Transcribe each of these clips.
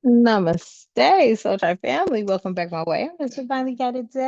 Namaste, Soul Tribe family. Welcome back my way. I'm Mr. Finally Got It Day.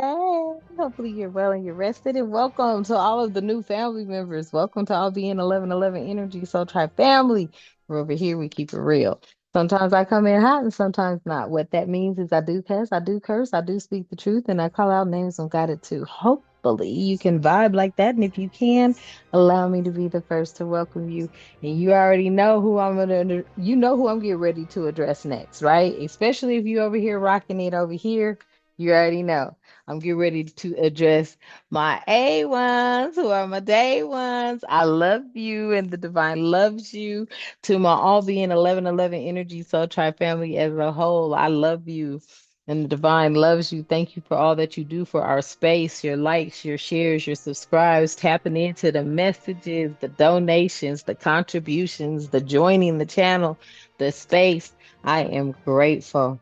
Hopefully you're well and you're rested. And welcome to all of the new family members. Welcome to all being 1111 Energy Soul Tribe family. We're over here, we keep it real. Sometimes I come in hot and sometimes not. What that means is I do cuss, I do curse, I do speak the truth, and I call out names on God it too. Hopefully you can vibe like that. And if you can, allow me to be the first to welcome you, and you already know who I'm getting ready to address next, right? Especially if you over here rocking it over here, you already know. I'm getting ready to address my A ones, who are my day ones. I love you, and the divine loves you. To my all being 1111 energy soul tribe family as a whole, I love you. And the divine loves you. Thank you for all that you do for our space, your likes, your shares, your subscribes, tapping into the messages, the donations, the contributions, the joining the channel, the space. I am grateful.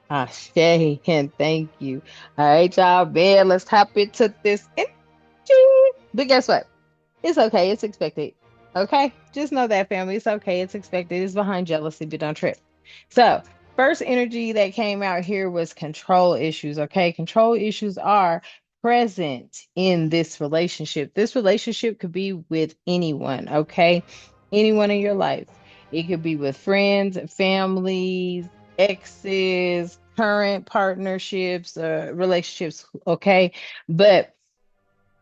Ashe, and thank you. All right, y'all, man, let's hop into this energy. But guess what? It's okay. It's expected. Okay. Just know that, family. It's okay. It's expected. It's behind jealousy, but don't trip. So, first energy that came out here was control issues. Okay. Control issues are present in this relationship. This relationship could be with anyone. Okay. Anyone in your life. It could be with friends, families, exes, current partnerships, relationships. Okay. But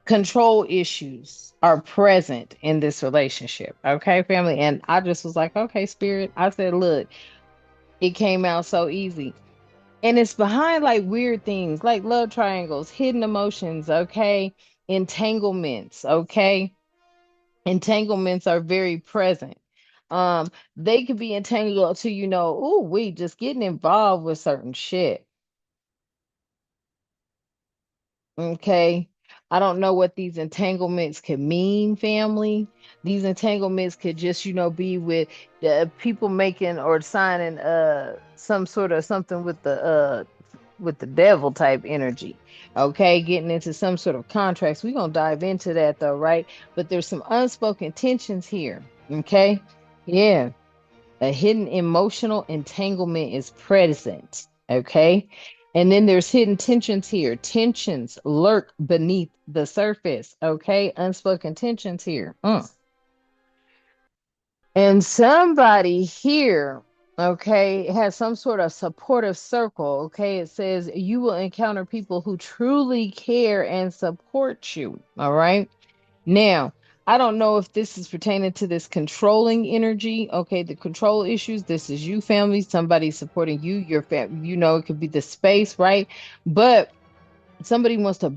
control issues are present in this relationship. Okay, family. And I just was like, okay, spirit. I said, look, it came out so easy. And it's behind like weird things like love triangles, hidden emotions, okay, entanglements, okay. Entanglements are very present. They could be entangled to, oh, we just getting involved with certain shit. Okay. I don't know what these entanglements could mean, family. These entanglements could just, be with the people making or signing some sort of something with the devil type energy. Okay, getting into some sort of contracts. We're gonna dive into that though, right? But there's some unspoken tensions here. Okay. Yeah. A hidden emotional entanglement is present. Okay. And then there's hidden tensions here. Tensions lurk beneath the surface. Okay. Unspoken tensions here. And somebody here, okay, has some sort of supportive circle. Okay. It says you will encounter people who truly care and support you. All right. Now, I don't know if this is pertaining to this controlling energy. Okay, the control issues. This is you, family. Somebody supporting you, your family. It could be the space, right? But somebody wants to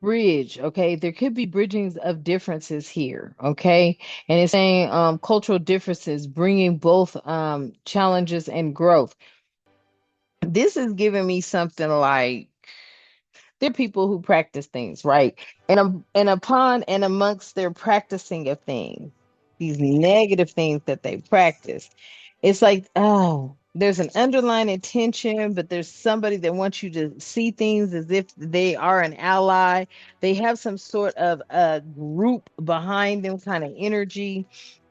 bridge. Okay, there could be bridgings of differences here. Okay, and it's saying cultural differences, bringing both challenges and growth. This is giving me something like there are people who practice things, right? And upon and amongst their practicing of things, these negative things that they practice, it's like, oh, there's an underlying intention, but there's somebody that wants you to see things as if they are an ally. They have some sort of a group behind them, kind of energy.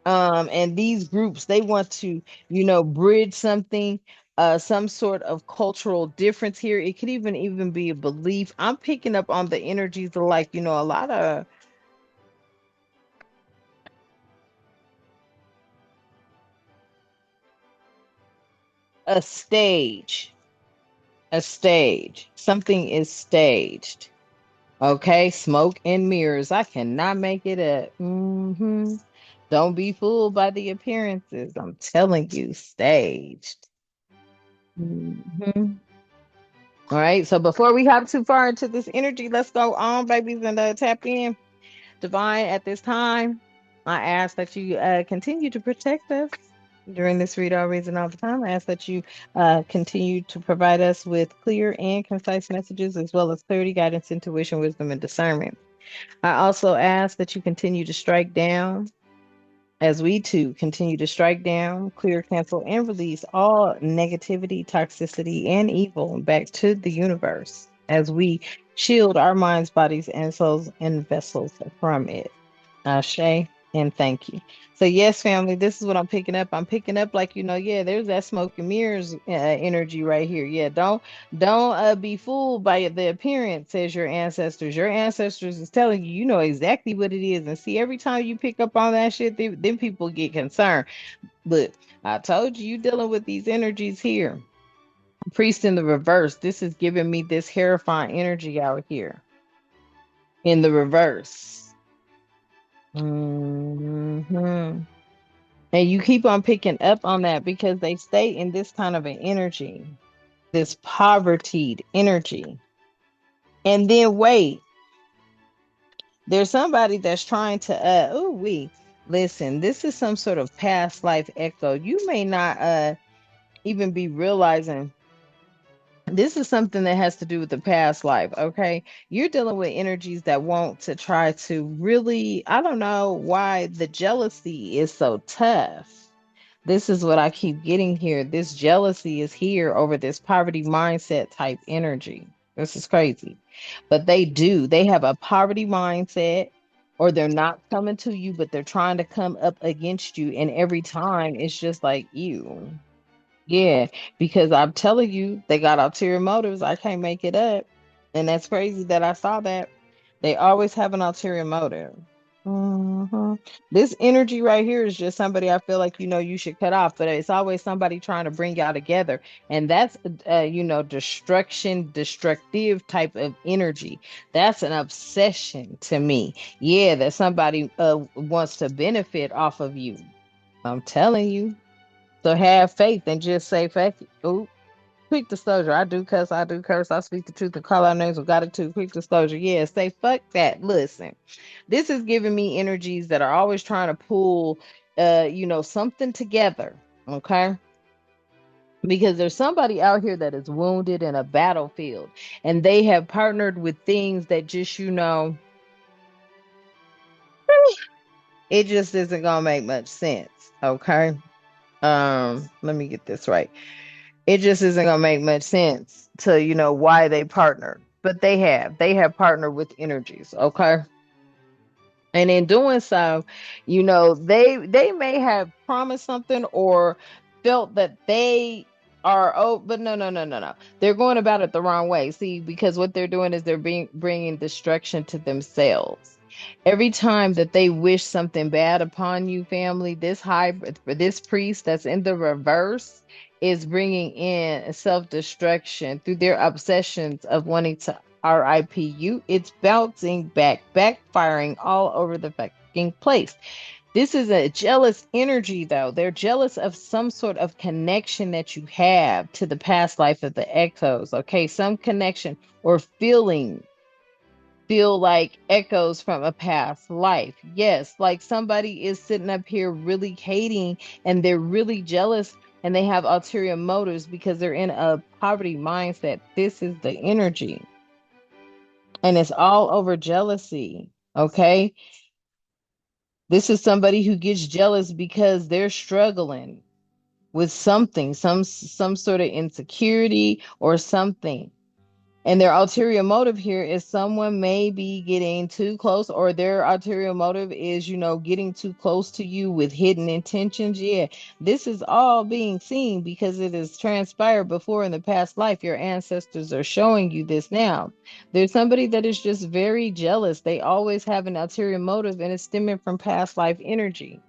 And these groups, they want to, bridge something, some sort of cultural difference here. It could even be a belief. I'm picking up on the energies of like, a lot of a stage, a stage. Something is staged. Okay, smoke and mirrors. I cannot make it up. Don't be fooled by the appearances. I'm telling you, staged. hmm All right, so before we hop too far into this energy, let's go on, babies, and tap in. Divine, at this time, I ask that you continue to protect us during this read all reason all the time. I ask that you continue to provide us with clear and concise messages, as well as clarity, guidance, intuition, wisdom, and discernment. I also ask that you continue to strike down, as we too continue to strike down, clear, cancel, and release all negativity, toxicity, and evil back to the universe as we shield our minds, bodies, and souls and vessels from it. Ashe. And thank you. So yes, family, this is what I'm picking up. I'm picking up like, yeah, there's that smoke and mirrors energy right here. Yeah, don't be fooled by the appearance as your ancestors. Your ancestors is telling you, you know exactly what it is. And see, every time you pick up on that shit, then people get concerned. But I told you, you dealing with these energies here. Priest in the reverse. This is giving me this terrifying energy out here in the reverse. Hmm. And you keep on picking up on that because they stay in this kind of an energy, this poverty energy. And then wait, there's somebody that's trying to oh we listen, this is some sort of past life echo. You may not even be realizing this is something that has to do with the past life, okay? You're dealing with energies that want to try to really, I don't know why the jealousy is so tough. This is what I keep getting here. This jealousy is here over this poverty mindset type energy. This is crazy. But they have a poverty mindset, or they're not coming to you, but they're trying to come up against you. And every time it's just like you. Yeah, because I'm telling you, they got ulterior motives. I can't make it up. And that's crazy that I saw that. They always have an ulterior motive. Hmm. This energy right here is just somebody I feel like you should cut off, but it's always somebody trying to bring y'all together, and that's destruction, destructive type of energy. That's an obsession to me. Yeah, that somebody wants to benefit off of you. I'm telling you. So have faith and just say, "Fuck it." Ooh, quick disclosure. I do cuss, I do curse, I speak the truth and call out names of God too. Quick disclosure. Yeah, say fuck that. Listen, this is giving me energies that are always trying to pull something together. Okay. Because there's somebody out here that is wounded in a battlefield and they have partnered with things that just, it just isn't gonna make much sense. Okay. Let me get this right. It just isn't gonna make much sense to why they partnered, but they have partnered with energies. Okay. And in doing so, they may have promised something or felt that they are, oh, but no, no, no, no, no, they're going about it the wrong way. See, because what they're doing is they're bringing destruction to themselves. Every time that they wish something bad upon you, family, this priest that's in the reverse is bringing in self-destruction through their obsessions of wanting to RIPU. It's bouncing back, backfiring all over the fucking place. This is a jealous energy, though. They're jealous of some sort of connection that you have to the past life of the echoes. Okay, some connection or feel like echoes from a past life. Yes, like somebody is sitting up here really hating and they're really jealous and they have ulterior motives because they're in a poverty mindset. This is the energy. And it's all over jealousy. Okay. This is somebody who gets jealous because they're struggling with something, some sort of insecurity or something. And their ulterior motive here is someone may be getting too close, or their ulterior motive is, getting too close to you with hidden intentions. Yeah, this is all being seen because it has transpired before in the past life. Your ancestors are showing you this now. There's somebody that is just very jealous. They always have an ulterior motive, and it's stemming from past life energy.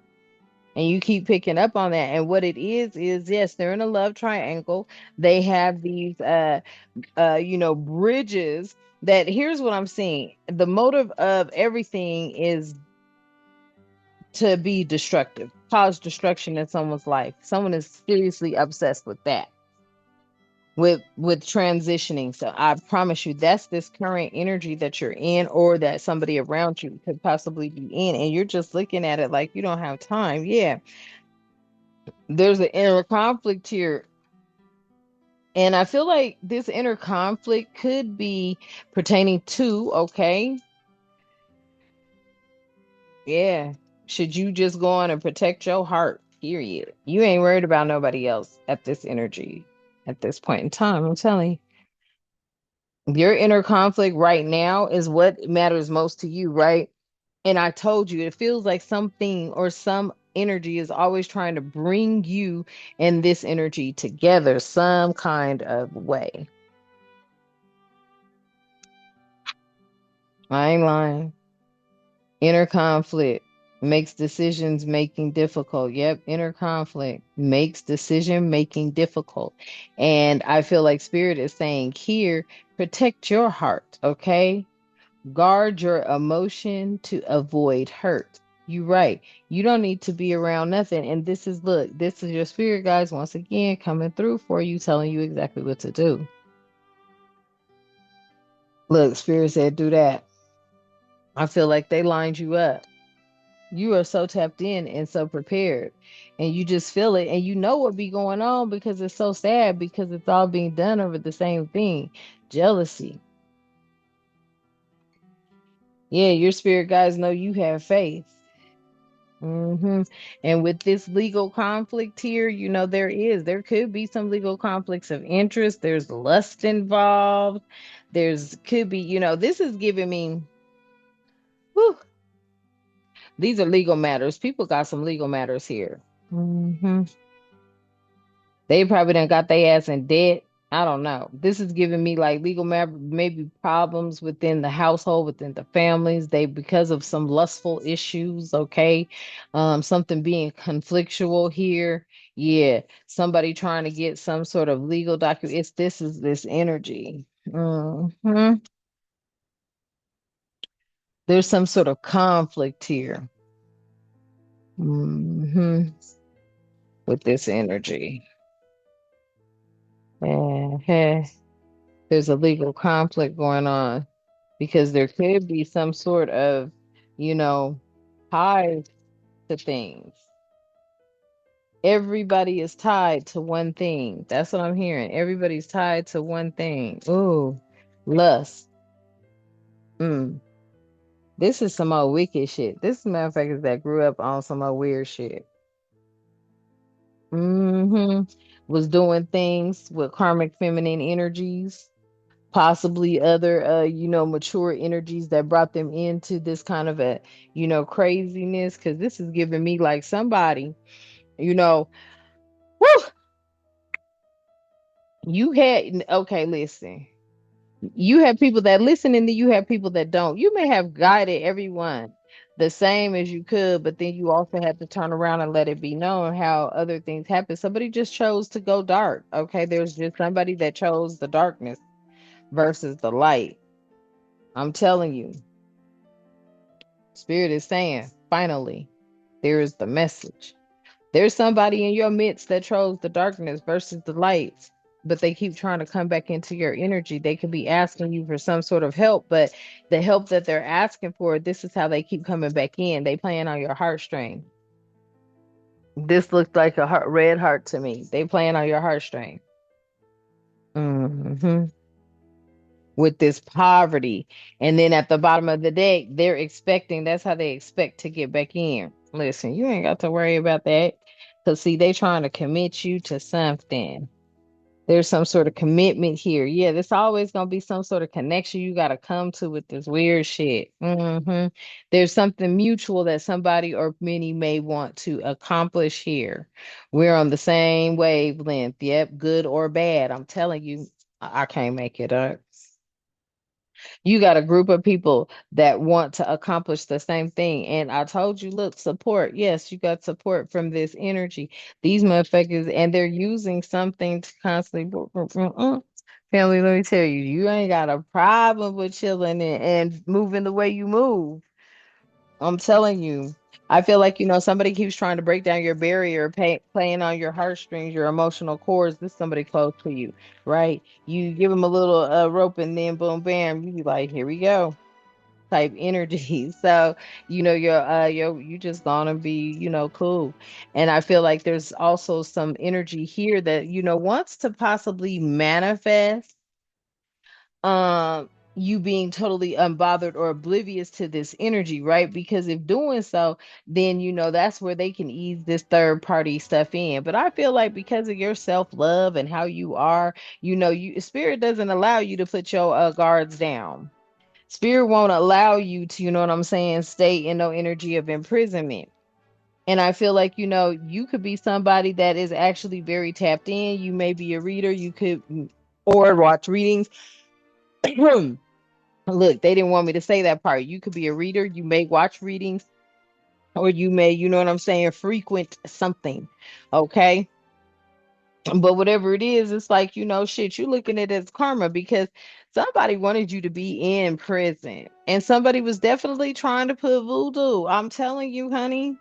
And you keep picking up on that. And what it is yes, they're in a love triangle. They have these bridges that here's what I'm seeing. The motive of everything is to be destructive, cause destruction in someone's life. Someone is seriously obsessed with that. With transitioning. So I promise you that's this current energy that you're in or that somebody around you could possibly be in. And you're just looking at it like you don't have time. Yeah. There's an inner conflict here. And I feel like this inner conflict could be pertaining to, okay, yeah, should you just go on and protect your heart, period. You ain't worried about nobody else at this energy, at this point in time. I'm telling you, your inner conflict right now is what matters most to you, right? And I told you, it feels like something or some energy is always trying to bring you and this energy together some kind of way. I ain't lying. Inner conflict makes decisions making difficult. Yep, inner conflict makes decision making difficult. And I feel like Spirit is saying here, protect your heart, okay? Guard your emotion to avoid hurt. You right. You don't need to be around nothing. And this is, look, this is your spirit guys once again coming through for you, telling you exactly what to do. Look, Spirit said do that. I feel like they lined you up. You are so tapped in and so prepared. And you just feel it and you know what be going on because it's so sad because it's all being done over the same thing. Jealousy. Yeah, your spirit guys know you have faith. And with this legal conflict here, there could be some legal conflicts of interest. There's lust involved. There's could be, this is giving me, whew, these are legal matters. People got some legal matters here. hmm They probably done got their ass in debt. I don't know. This is giving me like legal maybe problems within the household, within the families. They because of some lustful issues, okay? Something being conflictual here. Yeah, somebody trying to get some sort of legal document. This is this energy. There's some sort of conflict here. hmm With this energy. uh There's a legal conflict going on because there could be some sort of, you know, ties to things. Everybody is tied to one thing. That's what I'm hearing. Everybody's tied to one thing. Ooh, lust. Mm. This is some old wicked shit. This is motherfuckers that grew up on some old weird shit. hmm Was doing things with karmic feminine energies, possibly other mature energies that brought them into this kind of a craziness, because this is giving me like somebody, you know whew, you had okay, listen, you have people that listen and then you have people that don't. You may have guided everyone the same as you could, but then you also have to turn around and let it be known how other things happen. Somebody just chose to go dark. Okay, there's just somebody that chose the darkness versus the light. I'm telling you, Spirit is saying, finally, there is the message. There's somebody in your midst that chose the darkness versus the light, but they keep trying to come back into your energy. They could be asking you for some sort of help, but the help that they're asking for, this is how they keep coming back in. They playing on your heartstring. This looks like a red heart to me. They playing on your heartstring. hmm With this poverty. And then at the bottom of the deck, they're expecting, that's how they expect to get back in. Listen, you ain't got to worry about that. Because, see, they trying to commit you to something. There's some sort of commitment here. Yeah, there's always going to be some sort of connection you got to come to with this weird shit. There's something mutual that somebody or many may want to accomplish here. We're on the same wavelength. Yep, good or bad. I'm telling you, I can't make it up. You got a group of people that want to accomplish the same thing. And I told you, look, support. Yes, you got support from this energy. These motherfuckers, and they're using something to constantly. Family, let me tell you, you ain't got a problem with chilling and moving the way you move. I'm telling you. I feel like, somebody keeps trying to break down your barrier, playing on your heartstrings, your emotional cords. This is somebody close to you, right? You give them a little rope and then boom, bam, you be like, here we go, type energy. So, you just gonna be, cool. And I feel like there's also some energy here that, wants to possibly manifest you being totally unbothered or oblivious to this energy, right? Because if doing so, then that's where they can ease this third party stuff in. But I feel like because of your self-love and how you are, you spirit doesn't allow you to put your guards down. Spirit won't allow you to, you know what I'm saying, stay in no energy of imprisonment. And I feel like, you could be somebody that is actually very tapped in. You may be a reader, you could, or watch readings. Look, they didn't want me to say that part. You could be a reader, you may watch readings, or you may, you know what I'm saying, frequent something. Okay. But whatever it is, it's like, shit, you looking at it as karma because somebody wanted you to be in prison. And somebody was definitely trying to put voodoo. I'm telling you, honey,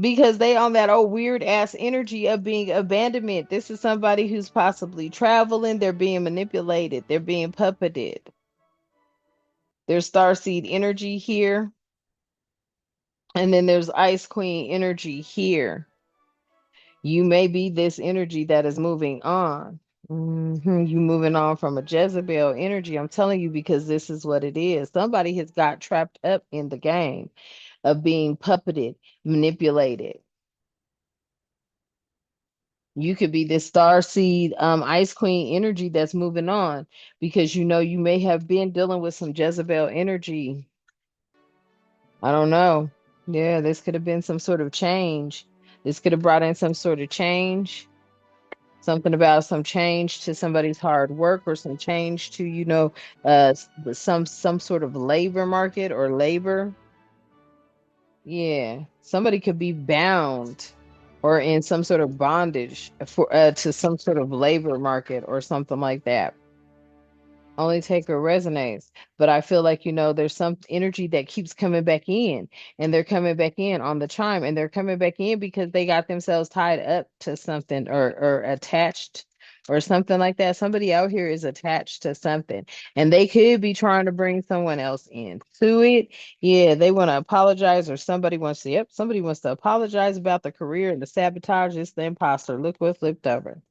because they on that old weird ass energy of being abandonment. This is somebody who's possibly traveling, they're being manipulated, they're being puppeted. There's starseed energy here, and then there's ice queen energy here. You may be this energy that is moving on. You moving on from a Jezebel energy. I'm telling you because this is what it is. Somebody has got trapped up in the game of being puppeted, manipulated. You could be this star seed, ice queen energy that's moving on because you may have been dealing with some Jezebel energy. I don't know. Yeah, this could have been some sort of change. This could have brought in some sort of change. Something about some change to somebody's hard work or some change to, some sort of labor market or labor. Yeah, somebody could be bound or in some sort of bondage for to some sort of labor market or something like that. Only taker resonates. But I feel like, there's some energy that keeps coming back in, and they're coming back in on the chime, and they're coming back in because they got themselves tied up to something or attached or something like that. Somebody out here is attached to something, and they could be trying to bring someone else in to it. Yeah, they want to apologize, or somebody wants to apologize about the career and the sabotage. It's the imposter. Look what flipped over.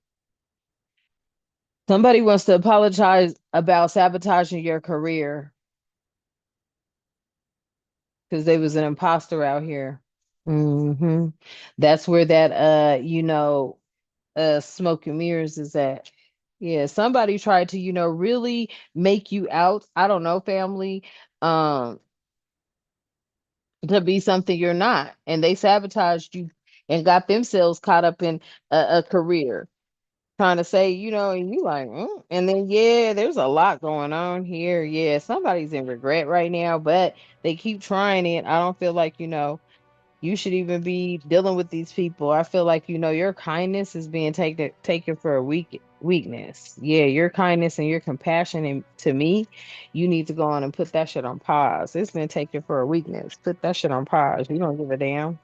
Somebody wants to apologize about sabotaging your career because they was an imposter out here. hmm That's where that smoke and mirrors is at. Yeah, somebody tried to, really make you out, I don't know, family, um, to be something you're not. And they sabotaged you and got themselves caught up in a career. Trying to say, and you like, and then yeah, there's a lot going on here. Yeah, somebody's in regret right now, but they keep trying it. I don't feel like, you should even be dealing with these people. I feel like, your kindness is being taken for a weakness. Yeah, your kindness and your compassion and to me, you need to go on and put that shit on pause. It's been taken for a weakness. Put that shit on pause. You don't give a damn.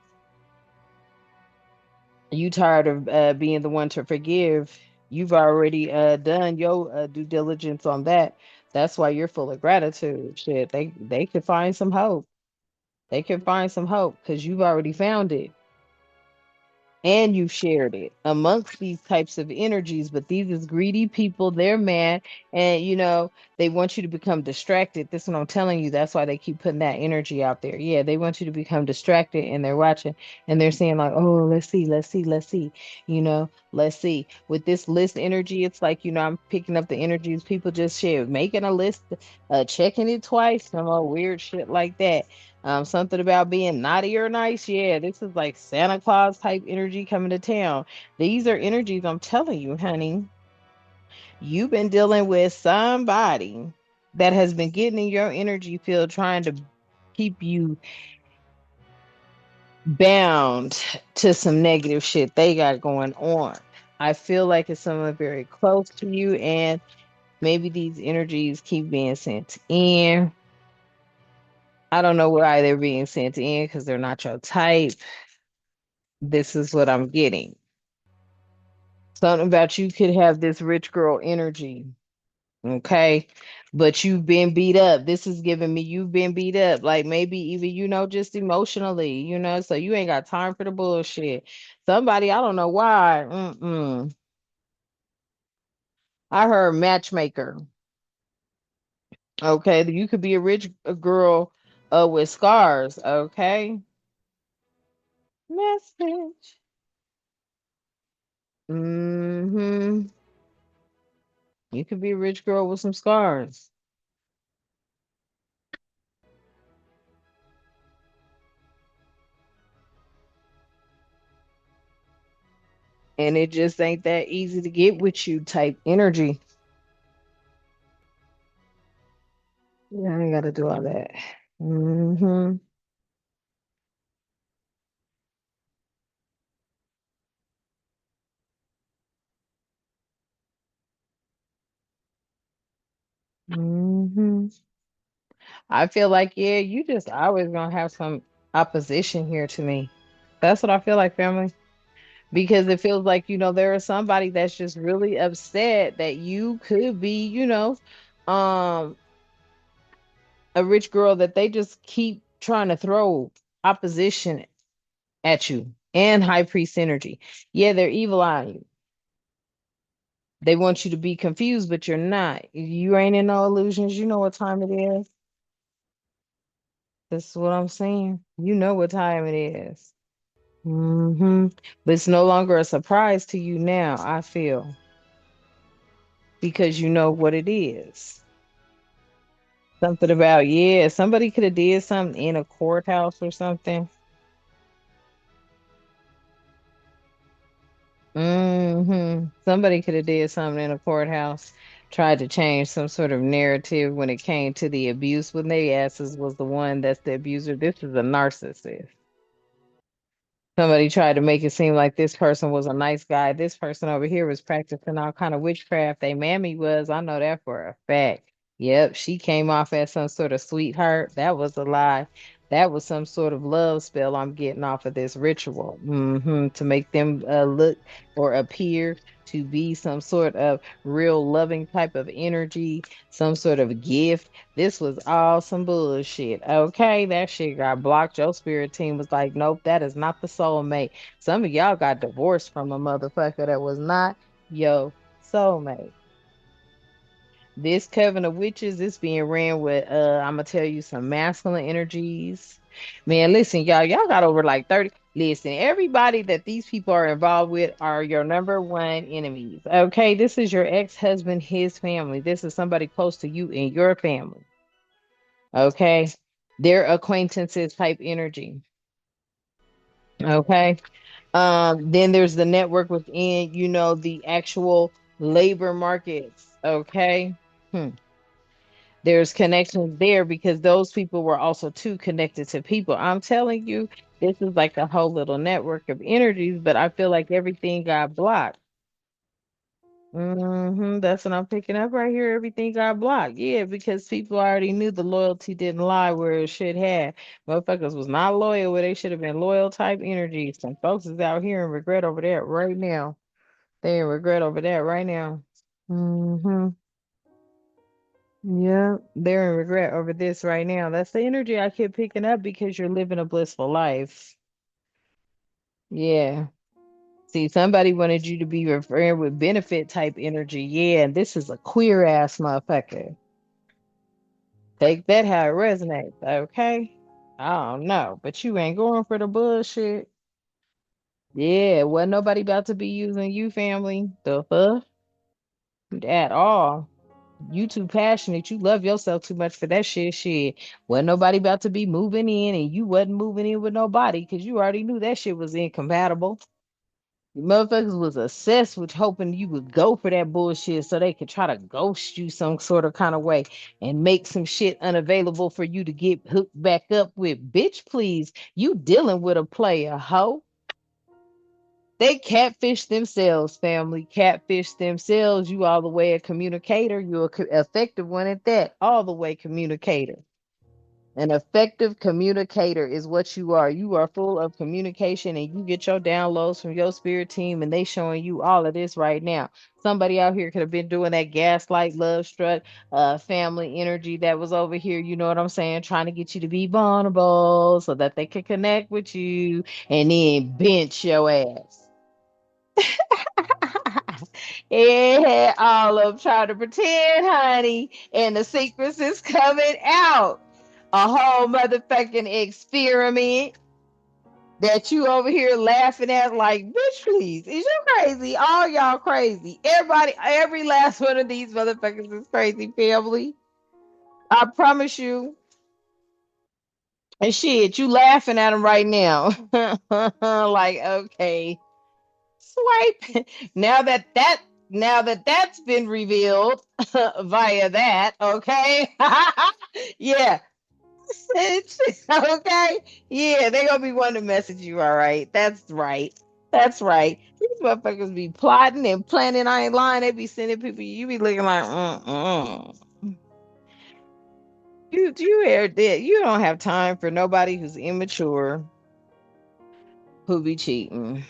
You tired of being the one to forgive. You've already done your due diligence on that. That's why you're full of gratitude. Shit, they could find some hope. They can find some hope because you've already found it and you've shared it amongst these types of energies. But these is greedy people, they're mad, and they want you to become distracted. This is what I'm telling you. That's why they keep putting that energy out there. Yeah, they want you to become distracted, and they're watching and they're saying like, oh, let's see, let's see. With this list energy, it's like, I'm picking up the energies people just share, making a list, checking it twice, some old weird shit like that. Something about being naughty or nice. Yeah, this is like Santa Claus type energy coming to town. These are energies, I'm telling you, honey. You've been dealing with somebody that has been getting in your energy field trying to keep you bound to some negative shit they got going on. I feel like it's someone very close to you, and maybe these energies keep being sent in. I don't know why they're being sent in because they're not your type. This is what I'm getting. Something about you could have this rich girl energy, okay? But you've been beat up. This is giving me you've been beat up, like maybe even, just emotionally, so you ain't got time for the bullshit. Somebody, I don't know why. I heard matchmaker. Okay, you could be a rich girl with scars, okay? Message. hmm You could be a rich girl with some scars. And it just ain't that easy to get with you type energy. Yeah, I ain't gotta do all that. Mm-hmm. Mm-hmm. I feel like, yeah, you just always gonna have some opposition here to me. That's what I feel like, family. Because it feels like, there is somebody that's just really upset that you could be, um, a rich girl that they just keep trying to throw opposition at you and high priest energy. Yeah, they're evil on you. They want you to be confused, but you're not. You ain't in no illusions. You know what time it is. That's what I'm saying. You know what time it is. But it's no longer a surprise to you now, I feel, because you know what it is. Something about, yeah, somebody could have did something in a courthouse or something. Somebody could have did something in a courthouse, tried to change some sort of narrative when it came to the abuse when they asses was the one that's the abuser. This is a narcissist. Somebody tried to make it seem like this person was a nice guy. This person over here was practicing all kind of witchcraft. They mammy was. I know that for a fact. Yep, she came off as some sort of sweetheart. That was a lie. That was some sort of love spell I'm getting off of this ritual. To make them look or appear to be some sort of real loving type of energy, some sort of gift. This was all some bullshit. Okay, that shit got blocked. Your spirit team was like, nope, that is not the soulmate. Some of y'all got divorced from a motherfucker that was not your soulmate. This coven of witches is being ran with I'm gonna tell you some masculine energies. Man, listen, y'all got over like 30. Listen, everybody that these people are involved with are your number one enemies. Okay, this is your ex-husband, his family. This is somebody close to you in your family. Okay. They're acquaintances type energy. Okay. Then there's the network within, the actual labor markets. Okay. Hmm. There's connections there because those people were also too connected to people. I'm telling you, this is like a whole little network of energies, but I feel like everything got blocked. That's what I'm picking up right here. Everything got blocked. Yeah, because people already knew the loyalty didn't lie where it should have. Motherfuckers was not loyal where they should have been loyal type energies. Some folks is out here and regret over that right now. They in regret over that right now. Mm-hmm. Yeah, they're in regret over this right now. That's the energy I keep picking up because you're living a blissful life. Yeah. See, somebody wanted you to be referring with benefit type energy. Yeah, and this is a queer ass motherfucker. Take that how it resonates, okay? I don't know, but you ain't going for the bullshit. Yeah, wasn't nobody about to be using you, family. The fuck? At all. You too passionate. You love yourself too much for that shit. Shit. Wasn't nobody about to be moving in, and you wasn't moving in with nobody because you already knew that shit was incompatible. The motherfuckers was obsessed with hoping you would go for that bullshit so they could try to ghost you some sort of kind of way and make some shit unavailable for you to get hooked back up with. Bitch, please. You dealing with a player, hoe. They catfish themselves, family. Catfish themselves. You all the way a communicator. You're a effective one at that. All the way communicator. An effective communicator is what you are. You are full of communication and you get your downloads from your spirit team and they showing you all of this right now. Somebody out here could have been doing that gaslight, love struck, family energy that was over here, you know what I'm saying, trying to get you to be vulnerable so that they can connect with you and then bench your ass. Yeah, all of them trying to pretend, honey, and the secrets is coming out. A whole motherfucking experiment that you over here laughing at like, bitch, please, is you crazy? All y'all crazy. Everybody, every last one of these motherfuckers is crazy, family. I promise you. And shit, you laughing at them right now. Like, okay. Swipe. Now that that now that that's been revealed via that, okay? Yeah. Okay. Yeah, they gonna be wanting to message you, all right. That's right. That's right. These motherfuckers be plotting and planning. I ain't lying. They be sending people. You be looking like, you hear that? You don't have time for nobody who's immature who be cheating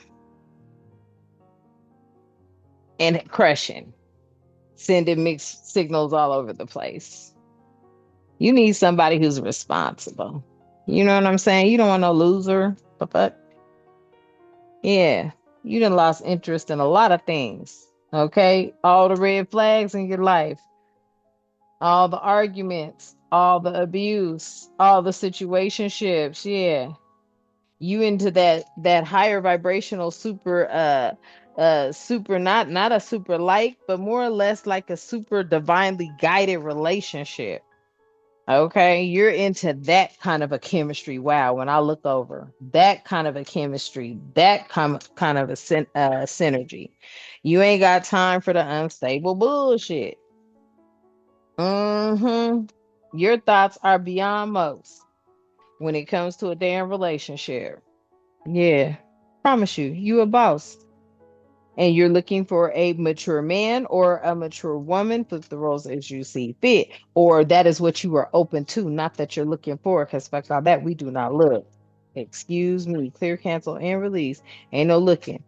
and crushing, sending mixed signals all over the place. You need somebody who's responsible. You know what I'm saying? You don't want no loser. The fuck? Yeah. You done lost interest in a lot of things. Okay? All the red flags in your life, all the arguments, all the abuse, all the situationships. Yeah. You into that higher vibrational super, not a super like, but more or less like a super divinely guided relationship. Okay, you're into that kind of a chemistry. Wow, when I look over that kind of a chemistry, that kind of a synergy, you ain't got time for the unstable bullshit. Hmm. Your thoughts are beyond most when it comes to a damn relationship. Yeah, promise you, you a boss. And you're looking for a mature man or a mature woman, flip the roles as you see fit, or that is what you are open to, not that you're looking for, because fuck all that, we do not look. Excuse me, clear, cancel, and release. Ain't no looking.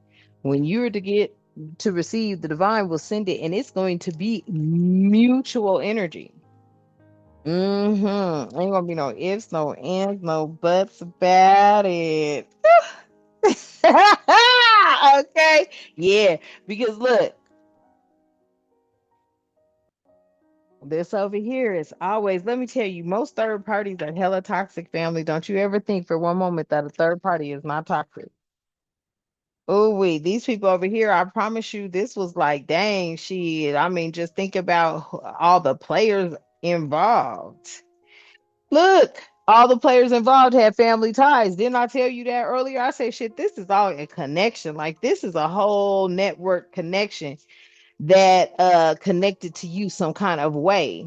When you're to get to receive, the divine will send it, and it's going to be mutual energy. Mm-hmm. Ain't gonna be no ifs, no ands, no buts about it. Okay. Yeah. Because look, this over here is always, let me tell you, most third parties are hella toxic, family. Don't you ever think for one moment that a third party is not toxic. Oh, wait, these people over here, I promise you, this was like, dang, shit. I mean, just think about all the players involved. Look, all the players involved had family ties. Didn't I tell you that earlier? I say, shit, this is all a connection. Like, this is a whole network connection that connected to you some kind of way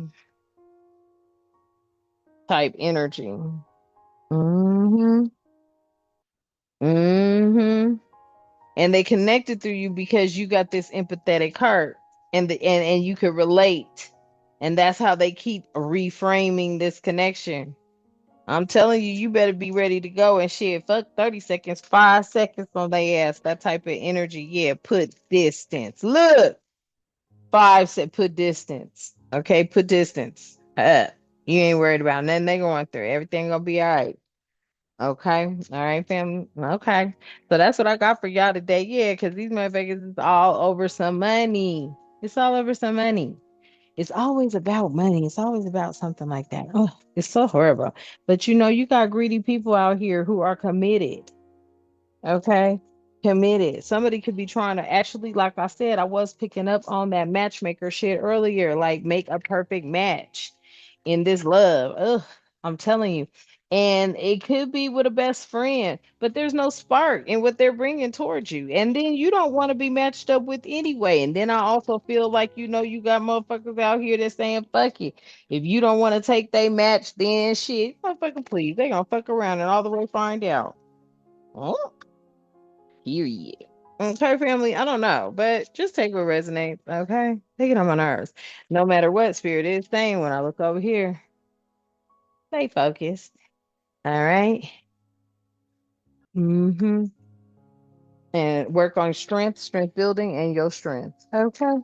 type energy. Mm-hmm. Mm-hmm. And they connected through you because you got this empathetic heart and you could relate. And that's how they keep reframing this connection. I'm telling you, you better be ready to go and shit. Fuck 30 seconds, 5 seconds on their ass. That type of energy. Yeah, put distance. Look, five said put distance. Okay, put distance. You ain't worried about nothing they going through. Everything gonna be all right. Okay. All right, fam. Okay. So that's what I got for y'all today. Yeah, because these motherfuckers is all over some money. It's all over some money. It's always about money. It's always about something like that. Oh, it's so horrible. But you got greedy people out here who are committed. Okay. Committed. Somebody could be trying to actually, like I said, I was picking up on that matchmaker shit earlier, like make a perfect match in this love. Ugh, I'm telling you. And it could be with a best friend, but there's no spark in what they're bringing towards you. And then you don't want to be matched up with anyway. And then I also feel like, you got motherfuckers out here that's saying, fuck it. If you don't want to take they match, then shit, motherfucking please. They gonna fuck around and all the way find out. Oh, period. Okay, family, I don't know, but just take what resonates, okay? Take it on my nerves. No matter what spirit is saying when I look over here, stay focused. All right. Mm-hmm. And work on strength building, and your strength. Okay. All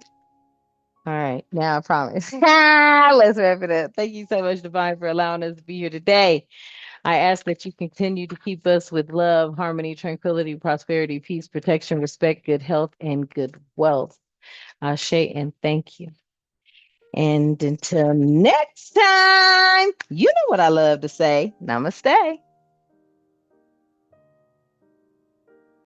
right. Now I promise. Let's wrap it up. Thank you so much, Divine, for allowing us to be here today. I ask that you continue to keep us with love, harmony, tranquility, prosperity, peace, protection, respect, good health, and good wealth. Ashe, and thank you. And until next time, you know what I love to say. Namaste.